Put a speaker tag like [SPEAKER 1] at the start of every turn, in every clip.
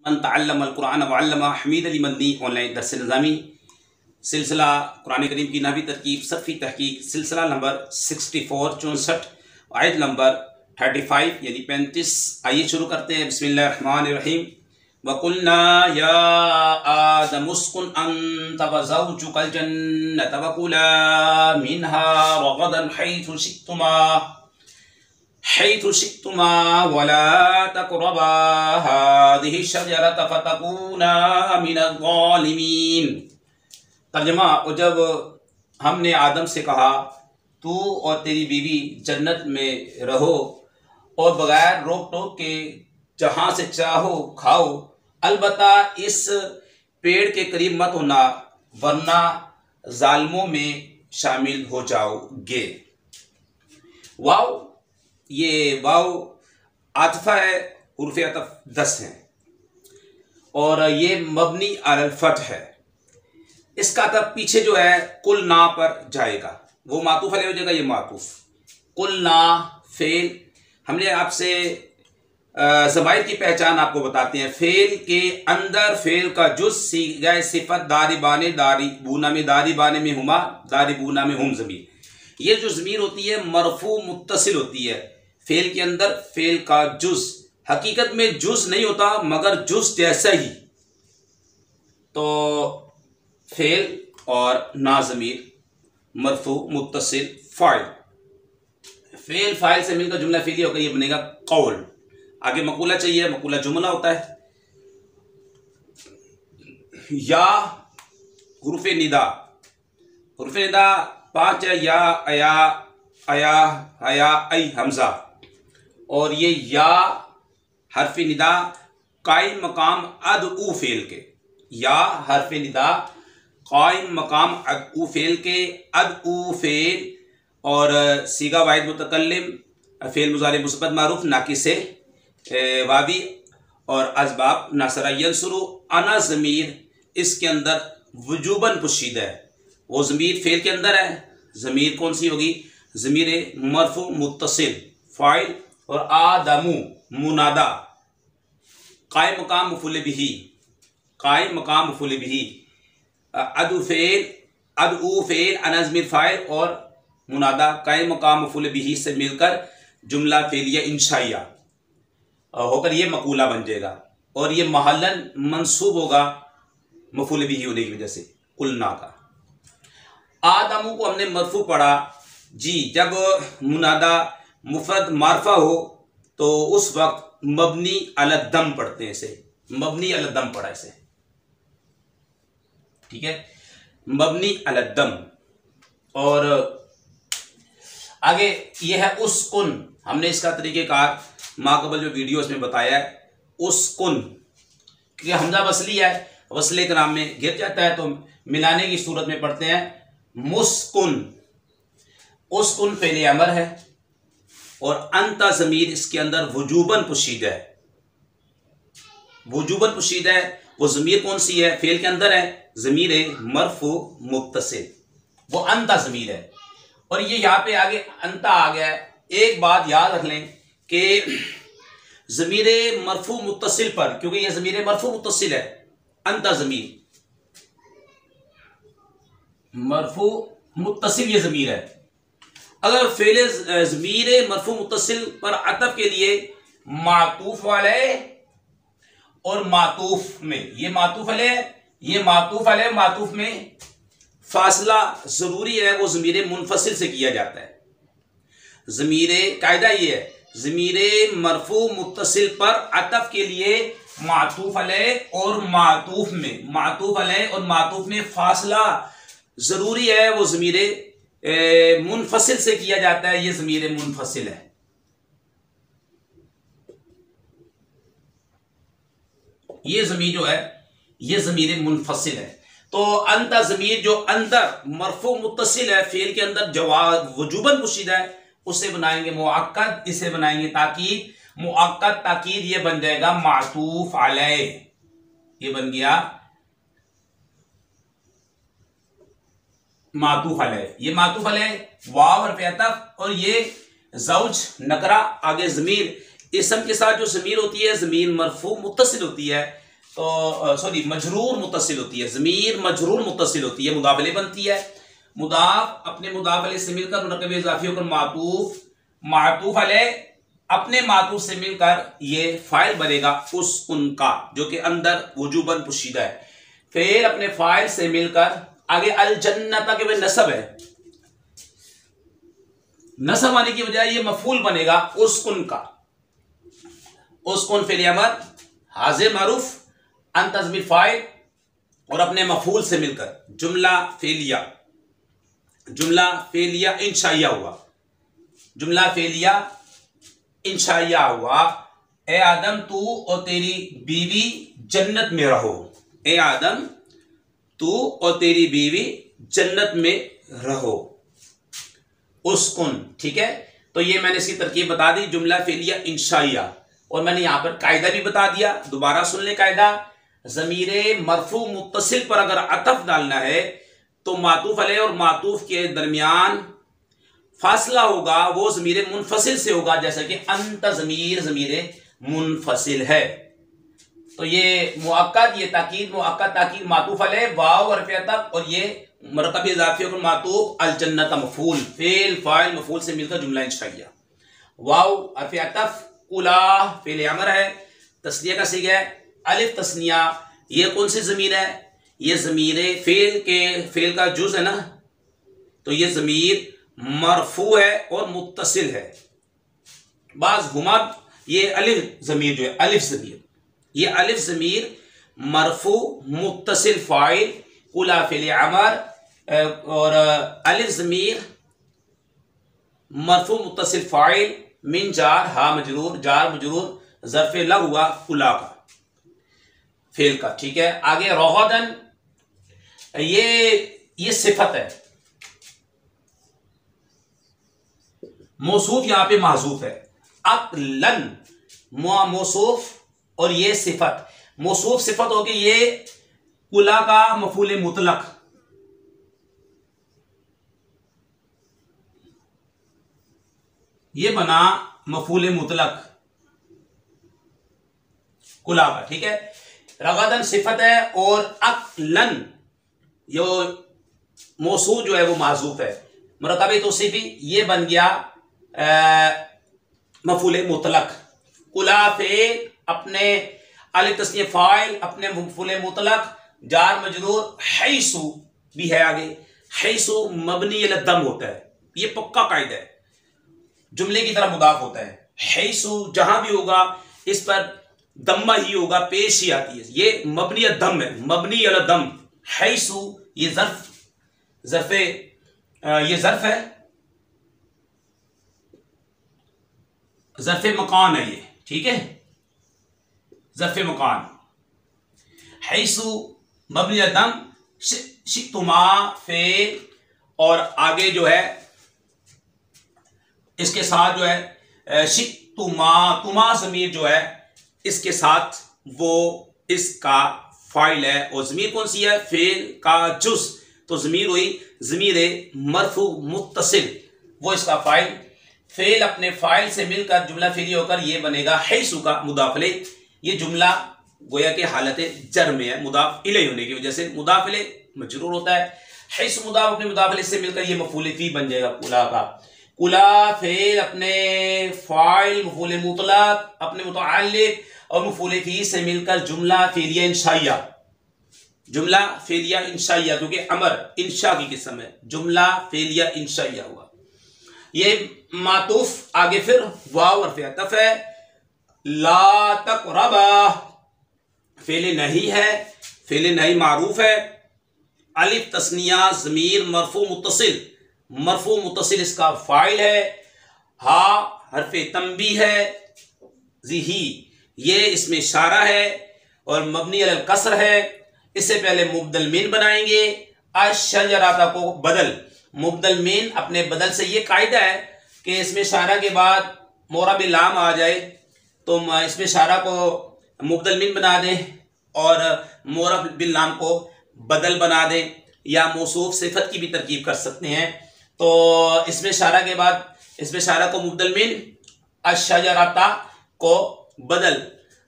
[SPEAKER 1] अन तअल्लमल कुरान व अल्लमा हमीद अली मदनी ऑनलाइन दर्स निज़ामी सिलसिला कुरान करीम की नहवी तरकीब सफ़ी तहकीक सिलसिला नंबर 64 64 आयत नंबर 35 यानी 35। आइए शुरू करते हैं। बिस्मिल्लाहिर्रहमानिर्रहीम। वकुल्ना या आदम उस्कुन अंत व ज़ौजुकल जन्नत व कुला मिन्हा रगदन हैथु शिक्तुमा वला तक़रबा हाज़िहि शजरत फतकूना मिनज़ ज़ालिमीन। तर्जुमा। और जब हमने आदम से कहा तू और तेरी बीवी जन्नत में रहो और बगैर रोक टोक के जहाँ से चाहो खाओ, अलबत्ता इस पेड़ के करीब मत होना वरना जालिमों में शामिल हो जाओगे। वाव, ये वाव आतफा है, हुर्फ़ अतफ 10 है और ये मबनी अलल फतह है। इसका अतफ पीछे जो है कुल ना पर जाएगा, वो मातूफ अलैह हो जाएगा, ये मातूफ। कुल ना फेल, हमने आपसे ज़माइर की पहचान आपको बताते हैं। फेल के अंदर फेल का जुज़ सीगा सिफत दारी बाने दारी बूना में दारी बाने में हुमा दारी बूना में हुम ज़मीर। ये जो ज़मीर होती है मरफू मुत्तसिल होती है। फेल के अंदर फेल का जुज़ हकीकत में जुज़ नहीं होता मगर जुज़ जैसा ही। तो फेल और ना ज़मीर मरफू मुत्तसिल फ़ाइल, फेल फाइल से मिलकर जुमला फेली होकर ये बनेगा कौल। आगे मकूला चाहिए, मकूला जुमला होता है। या हुर्फ़े निदा, हुर्फ़े निदा 5 है, या अया अया हया आई हमजा। और ये या हर्फ़े निदा कायम मकाम अद उ फेल के, या हर्फ़े निदा कायम मकाम अद उ फेल के, अद उ फेल और सीगा वाहिद मुतकल्लिम फेल मुज़ारी मुस्बत मारूफ नाक़िस से वावी और असबाब नासरा यंसुरु अना ज़मीर इसके अंदर वजूबन पुशीदा है। वो ज़मीर फेल के अंदर है। ज़मीर कौन सी होगी? ज़मीर मरफू मुत्तसिल फ़ाइल और आदमु मुनादा कायम मकाम मफ़ूल बिही, कायम मकाम मफ़ूल बिही, अदु फेल अदउ फेल अना ज़मीर फ़ाइल और मुनादा कायम मकाम मफ़ूल बिही से मिलकर जुमला फेलिया इंशाइया होकर ये मकूला बन जाएगा और ये महलन मंसूब होगा मफ़ूल बिही होने की वजह से कुलना का। आदमू को हमने मरफू पढ़ा जी, जब मुनादा मुफरद मारफा हो तो उस वक्त मबनी अलद दम पढ़ते हैं, इसे मबनी अलद दम पढ़ा इसे, ठीक है, मबनी अलद दम। और आगे ये है उसकुन, हमने इसका तरीक़ेकार माक़बल जो वीडियो इसमें बताया है। उसकुन क्योंकि हमजा वसली है, वसले के नाम में गिर जाता है तो मिलाने की सूरत में पढ़ते हैं मुस्कुन। उसकुन फ़ेल अमर है और अंता ज़मीर इसके अंदर वजूबन पुशीदा है, वजूबन पुशीदा है। वो ज़मीर कौन सी है? फ़ेल के अंदर है, ज़मीर मरफू मुत्तसिल, वो अंता ज़मीर है। और ये यहाँ पे आगे अंता आ गया है। एक बात याद रख लें कि ज़मीर मरफू मुत्तसिल पर, क्योंकि ये ज़मीर मरफू मुत्तसिल है, अंता ज़मीर मरफू मुत्तसिल ये ज़मीर है। अगर फेल ज़मीर मरफू मुत्तसिल पर अतफ के लिए मातूफ वाले और मातूफ में, ये मातूफ वाले ये मातूफ वाले मातूफ में फासला ज़रूरी है, वो ज़मीर मुनफसिल से किया जाता है। ज़मीर कायदा ये है, ज़मीर मरफू मुत्तसिल पर अतफ के लिए मातूफ अलैह और मातूफ में, मातूफ अलैह और मातूफ में फासला ज़रूरी है, वो ज़मीर मुनफसिल से किया जाता है। ये ज़मीर मुनफसिल है। ये ज़मीर जो है ये ज़मीर मुनफसिल है। तो अंता ज़मीर जो अंदर मरफू मुत्तसिल है, फेल के अंदर जवाब वजूबन पुशीदा है, उसे बनाएंगे मुअक्कद, इसे बनाएंगे ताकीद। मुअक्कद ताकीद ये बन जाएगा मातूफ अलैह, ये बन गया मातूफ अलैह। ये मातूफ अलैह वाव हर्फ अतफ और ये ज़ौज नकरा। आगे ज़मीर इसम के साथ जो ज़मीर होती है ज़मीर मरफू मुत्तसिल होती है, तो सॉरी मजरूर मुत्तसिल होती है, ज़मीर मजरूर मुत्तसिल होती है, मुदाफ अलैह बनती है। मुदाफ अपने मुदाफ अलैह से मिलकर मुनक्कब इज़ाफ़ी होकर मातूफ, मातूफ अलैह अपने मातूफ से मिलकर ये फाइल बनेगा उस उनका, जो कि अंदर वजूबन पुशीदा है। फेल अपने फाइल से मिलकर आगे अल जन्नत के वह नसब है, नसब आने की वजह ये मफूल बनेगा उस उनका। उस उन फेल अमर हाजिर मारूफ अन तज़मीर फाइल और अपने मफूल से मिलकर जुमला फेलिया, जुमला फेलिया इंशाइया हुआ, जुमला फेलिया इंशाइया हुआ। ए आदम तू और तेरी बीवी जन्नत में रहो, ए आदम तू और तेरी बीवी जन्नत में रहो। उस्कुन, ठीक है। तो ये मैंने इसकी तरकीब बता दी, जुमला फेलिया इंशाइया। और मैंने यहां पर कायदा भी बता दिया, दोबारा सुन ले कायदा। ज़मीरे मरफू मुत्तसिल पर अगर अतफ डालना है तो मातूफ अलैह और मातूफ के दरमियान फासला होगा वो ज़मीरे मुनफसिल से होगा, जैसा कि अंत ज़मीर ज़मीरे मुनफसिल है। तो ये मुअक्कद, ये ताकीद, मुअक्कद ताकीद मातूफ अलैह वाव हर्फ अतफ, और ये मरकब इज़ाफ़ी और मातूफ अल जन्नत मफूल, फेल फाइल मफूल से मिलकर जुमला इंशाइया। वाव हर्फ अतफ, कुला फेल अमर है, तस्निया का सीगा है, अलिफ तस्निया। ये कौन सी ज़मीर है? ये ज़मीरे फेल के, फेल का जुज़ है ना, तो ये ज़मीर मरफू है और मुत्तसिल है। बाज़ हुमा ये अलिफ ज़मीर जो है, अलिफ ज़मीर, ये अलिफ ज़मीर मरफू मुत्तसिल फ़ाइल, कुला फेल अमर, और अलिफ ज़मीर मरफू मुत्तसिल फ़ाइल मिन जार हा मजरूर, जार मजरूर ज़र्फ़े ला हुआ कुला का, फेल का, ठीक है। आगे रोगदन, ये सिफत है, मौसूफ यहां पे महजूफ है। अक्लन मौसूफ और ये सिफत, मौसूफ सिफत होगी, ये कुला का मफूल मुतलक, ये बना मफूल मुतलक कुला का, ठीक है। रगदन सिफत है और अक्लन यो मौसूफ जो है वो माजूफ है। मुरकब तौसीफी ये बन गया मफूल मुतलक। कुला फेल अपने अलिफ तस्नीय फाइल अपने मफूल मुतलक, जार मजरूर, हैसु भी है आगे, हैसु मबनी अल दम होता है, ये पक्का कायदा है, जुमले की तरह मुदाफ होता है। हैसु जहां भी होगा इस पर दम्मा ही होगा, पेश ही आती है, ये मबनी अल दम है, मबनी अल दम। हैसु ये ज़र्फ़े ये ज़र्फ़ है, ज़र्फ़े मकान है ये, ठीक है, ज़र्फ़े मकान। हैसु मबनी अल दम, शितुमा फेल, और आगे जो है इसके साथ जो है शितुमा, तुमा ज़मीर जो है इसके साथ वो इसका फाइल है, और ज़मीर कौन सी है? फेल का जुज़, तो ज़मीर हुई ज़मीर मरफू मुत्तसिल, वो इसका फाइल। फेल अपने फाइल से मिलकर जुमला फेली होकर ये बनेगा हैसु का मुदाफ अलैह। ये जुमला गोया के हालत जर में है, मुदाफ इलैह होने की वजह से मुदाफ अलैह मजरूर होता है। हैसु मुदाफ अपने मुदाफ अलैह से मिलकर ये मफूल फी बन जाएगा कुला का। कुला फेल अपने फाइल मफूल मुतलक अपने मुतअल्लिक और मफूल फी से मिलकर जुमला फेलिया इंशाइया, जुमला फेलिया इंशाइया, क्योंकि अमर इंशा की किस्म है, जुमला फेलिया इंशाइया हुआ। ये मातूफ आगे फिर वाव हर्फ अतफ है। ला तक़रबा फेले नहीं है, फेले नहीं मारूफ है। अलिफ तस्निया ज़मीर मरफू मुत्तसिल, मरफू मुत्तसिल इसका फाइल है। हा हर्फ तंबी है, ज़िही ये इसमें इशारा है और मबनी अलल कसर है। इससे पहले मुबदल मिन बनाएंगे, अशजराता को बदल, मुबदल मिन अपने बदल से ये कायदा है कि इसमें इशारा के बाद मोरा बिल लाम आ जाए तो इसमें इशारा को मुबदल मिन बना दें और मोरा बिल लाम को बदल बना दें, या मौसूफ सिफत की भी तरकीब कर सकते हैं। तो इसमें इशारा के बाद इसमें इशारा को मुबदल मिन, अशजराता को बदल,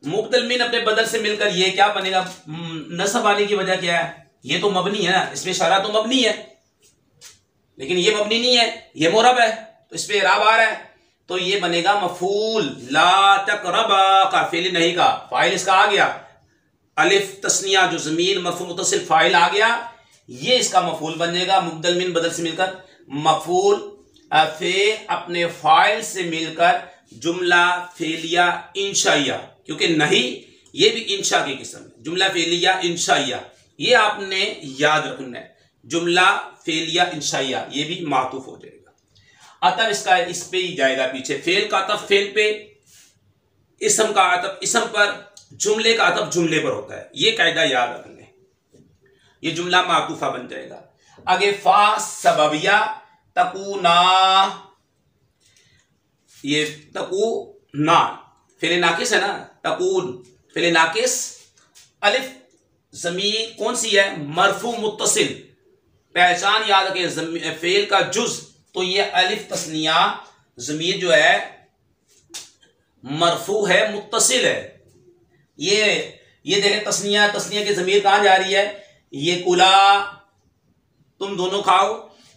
[SPEAKER 1] मुब्दल मिन अपने बदल से मिलकर ये क्या बनेगा? नस्ब आने की वजह क्या है? ये तो मबनी है ना, इसमें इशारा तो मबनी है, लेकिन ये मबनी नहीं है, ये मोरब है, तो इस पे इराब आ रहा है, तो ये बनेगा मफूल। ला तकरबा का फेल नहीं का फाइल इसका आ गया, अलिफ तस्निया जो ज़मीर मरफू मुत्तसिल फाइल आ गया, ये इसका मफूल बन जाएगा। मुब्दल मिन बदल से मिलकर मफूल, फे अपने फाइल से मिलकर जुमला फेलिया इंशाइया, क्योंकि नहीं ये भी इंशा की किस्म है। जुमला फेलिया इंशाइया ये आपने याद रखना है, जुमला फेलिया इंशाइया ये भी मातूफ हो जाएगा। अतब इसका इस पे ही जाएगा पीछे, फेल का अतब फेल पे, इसम का अतब इसम पर, जुमले का अतब जुमले पर होता है, ये कायदा याद रखना है, ये जुमला मातूफा बन जाएगा। आगे फा सबबिया तकूना, ये तकूना फेले नाकिस है ना, तकून फेले नाकिस, अलिफ ज़मीर कौन सी है? मरफू मुत्तसिल, पहचान याद रखें फेल का जुज, तो ये अलिफ तस्निया ज़मीर जो है मरफू है, मुत्तसिल है। ये देखें तस्निया, तस्निया की ज़मीर कहां जा रही है? ये कुला तुम दोनों खाओ,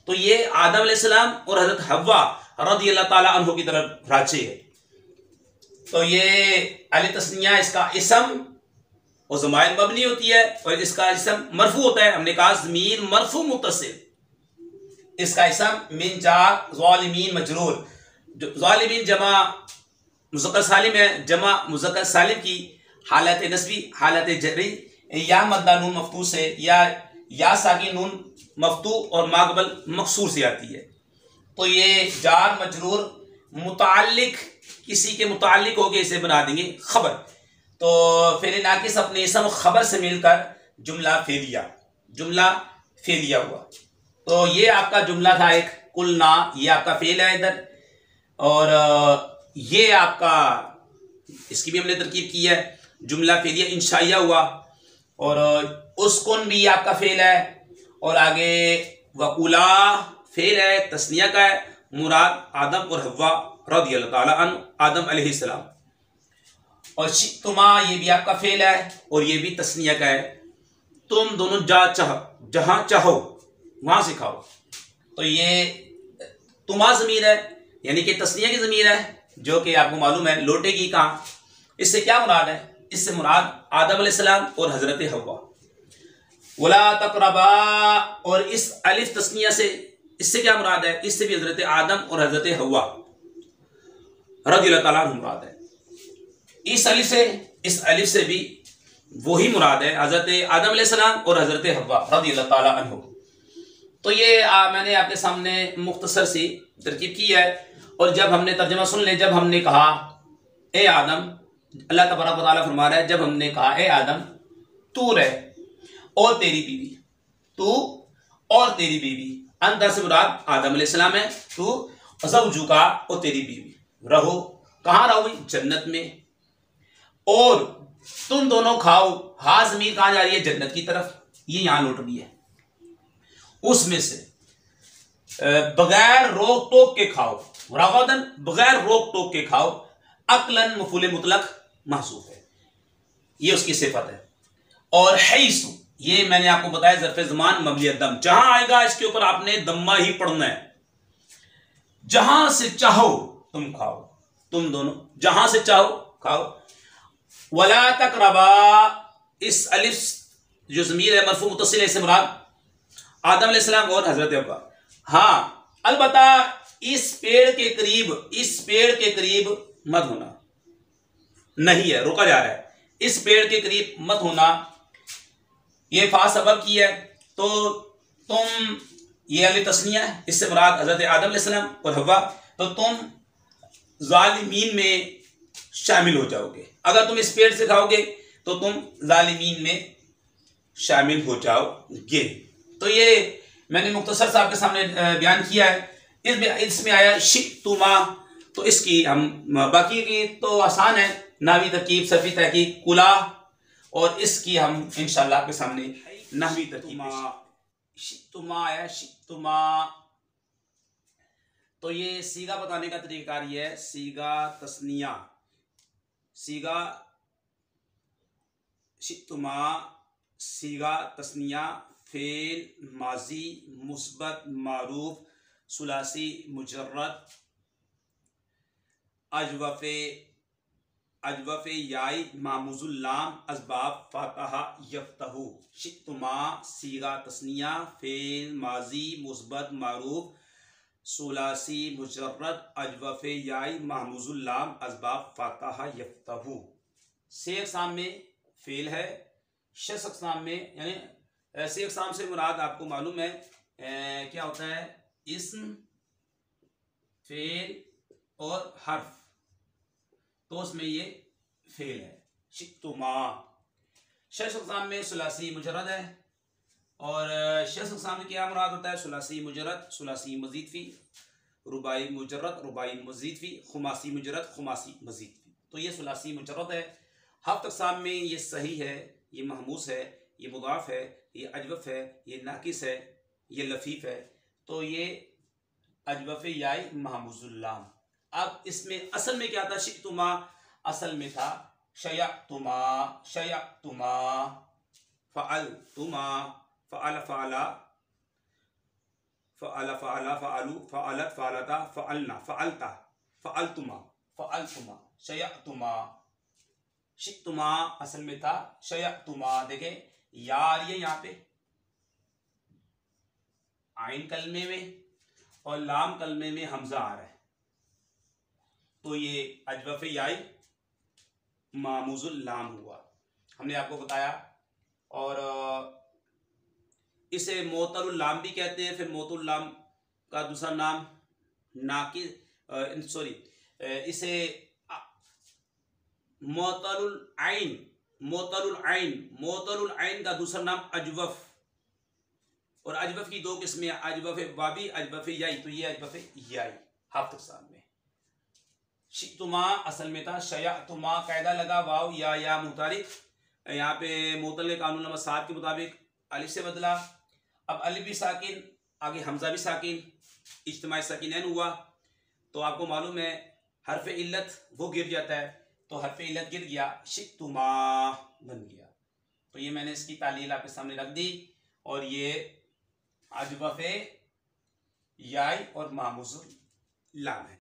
[SPEAKER 1] तो ये आदम अलैहिस्सलाम और हजरत हव्वा रज़ियल्लाहु ताला अन्हु की तरफ राजी है। तो ये अली तस्निया इसका इसम और ज़माइर मबनी होती है, और इसका इसम मरफू होता है। हमने कहा ज़मीर मरफू मुत्तसिल, इसका इसम मिन जार ज़ालिमीन मजरूर, जो ज़ालिमीन जमा मुज़क्कर सालिम है, जमा मुज़क्कर सालिम की हालत नस्बी हालत जरी या मद्दा नून मफ्तू से या साकिन नून मफ्तू और माकबल मकसूर से आती है। तो ये जार मजरूर मुताल्लिक किसी के मुताल्लिक होके इसे बना देंगे खबर। तो फेल नाकिस अपने इसम खबर से मिलकर जुमला फेलिया हुआ। तो ये आपका जुमला था एक कुलना, ये आपका फेल है इधर, और ये आपका इसकी भी हमने तरकीब की है, जुमला फेलिया इंशाइया हुआ, और उसकुन भी आपका फेल है, और आगे वकुला फेल है, तस्निया का है, मुराद आदम और हव्वा रज़ियल्लाहु ताला अन्हु आदम अलैहिस्सलाम, और शितुमा ये भी आपका फेल है, और ये भी तस्निया का है, तुम दोनों जहां चाहो वहां से खाओ। तो ये तुमा ज़मीर है, यानी कि तस्निया की ज़मीर है, जो कि आपको मालूम है लौटेगी कहां। इससे क्या मुराद है? इससे मुराद आदम अलैहिस्सलाम और हजरत हव्वा। वला तक़रबा, और इस अलिफ तस्निया से इससे क्या मुराद है? इससे भी हजरत आदम और हजरत हव्वा रज़ियल्लाहु ताला अन्हु मुराद है। इस अलिफ से भी वही मुराद है, हजरत आदम अलैहिस्सलाम और हजरत हव्वा रज़ियल्लाहु ताला अन्हु। तो ये मैंने आपके सामने मुख्तसर सी तरकीब की है। और जब हमने तर्जमा सुन ले, जब हमने कहा ए आदम, अल्लाह तबारक व तआला फरमा रहा है, जब हमने कहा ए आदम तू रह और तेरी बीवी, तू और तेरी बीवी, अंदर से मुराद आदम अलैहिस्सलाम है, तू ज़ौजुका और तेरी बीवी रहो, कहाँ रहोगे? जन्नत में, और तुम दोनों खाओ। हा ज़मीर कहाँ जा रही है? जन्नत की तरफ, ये यहां लौट रही है। उसमें से बगैर रोक टोक के खाओ, रगदन बगैर रोक टोक के खाओ, अक्लन मफूल मुतलक महसूफ है, ये उसकी सिफत है। और हैसु ये मैंने आपको बताया ज़र्फ़े ज़मान मबनी दम, जहां आएगा इसके ऊपर आपने दम्मा ही पढ़ना है। जहां से चाहो तुम खाओ, तुम दोनों जहां से चाहो खाओ। वला तक़रबा, इस अलिफ जो ज़मीर है मरफू मुत्तसिल है, से मुराद आदम अलैहिस्सलाम और हजरत हव्वा। हाँ अलबत्ता इस पेड़ के करीब मत होना, नहीं है, रोका जा रहा है, इस पेड़ के करीब मत होना। ये फा सबब की है, तो तुम, ये अली तस्निया है, इससे मुराद हजरत आदम अलैहिस्सलाम और हव्वा, तो तुम ज़ालिमीन में शामिल हो जाओगे। अगर तुम इस पेड़ से खाओगे तो तुम ज़ालिमीन में शामिल हो जाओगे। तो ये मैंने मुख्तसर साहब के सामने बयान किया है। इसमें आया शितुमा, तो इसकी हम बाकी की तो आसान है, नावी तरकीब, सरफी तहकीक, कुला, और इसकी हम इंशाअल्लाह आपके सामने नहवी तरकीब। शितुमा आया, शितुमा, तो ये सीगा बताने का तरीका ये है, सीगा तस्निया, सीगा शितुमा सीगा तस्निया फेल माजी मुस्बत मारूफ सुलासी मुजर्रद अजवफ़े अजवफ़े याई मामुजुल्लाम असबाब फ़ातहा यफ्तहू। शितुमा सीगा तस्निया फेल माजी मुस्बत मारूफ सुलासी मुजर्रद अजवफ़े याई मामुजुल्लाम असबाब फ़ातहा यफ्तहू। से अक़साम में फेल है, शस अक़साम में यानी से अक़साम से मुराद आपको मालूम है क्या होता है, इस्म फेल और हर्फ, तो उसमें ये फेल है। शितुमा शस अक़साम में सुलासी मुजर्रद है, और शस अक़साम में क्या मुराद होता है, सुलासी मुजर्रद सुलासी मजीद फी, रुबाई मुजर्रद रुबाई मजीद फी, खुमासी मुजर्रद खुमासी मजीद फी, तो ये सुलासी मुजर्रद है। हफ्त अक़साम में ये सही है, ये महमूस है, ये मुदाफ है, ये अजवफ़ है, ये नाकिस है, ये लफीफ है, तो ये अजवफ़ याई महमूजुल्लाम। अब इसमें असल में क्या था, शितुमा असल में था शयतुमा शयतुमा फ़अलतुमा फ़अल फ़अला फ़अल फ़अला फ़अलू फ़अलत फ़अलता फ़अलना फ़अलता फ़अलतुमा फ़अलतुमा शयतुमा। शितुमा असल में था शयतुमा। देखें यार ये यहाँ पे आइन कलमे में और लाम कलमे में हमजा आ रहा है, तो ये अजवफ़ याई मामुजुल लाम हुआ, हमने आपको बताया। और इसे मोतलुल लाम भी कहते हैं। फिर मोतुल लाम का दूसरा नाम इसे मोतलुल आइन मोतलुल आइन का दूसरा नाम अजवफ़, और अजवफ़ की दो किस्में, अजवफ़ वाबी अजवफ़ याई, तो ये अजवफ़ याई हफ्त अक़साम में। शितुमा असल में था शयतुमा, कायदा लगा वाव या मुतारिक, यहाँ पे मोतल कानून नंबर 7 के मुताबिक अलिफ से बदला। अब अलिफ भी साकिन, आगे हमजा भी साकिन, इज्तिमाई साकिनैन हुआ, तो आपको मालूम है हरफ इल्लत वो गिर जाता है, तो हरफ इल्लत गिर गया, शितुमा बन गया। तो ये मैंने इसकी तालील आपके सामने रख दी, और ये अजवफ़े याई और मामुजुल लाम है।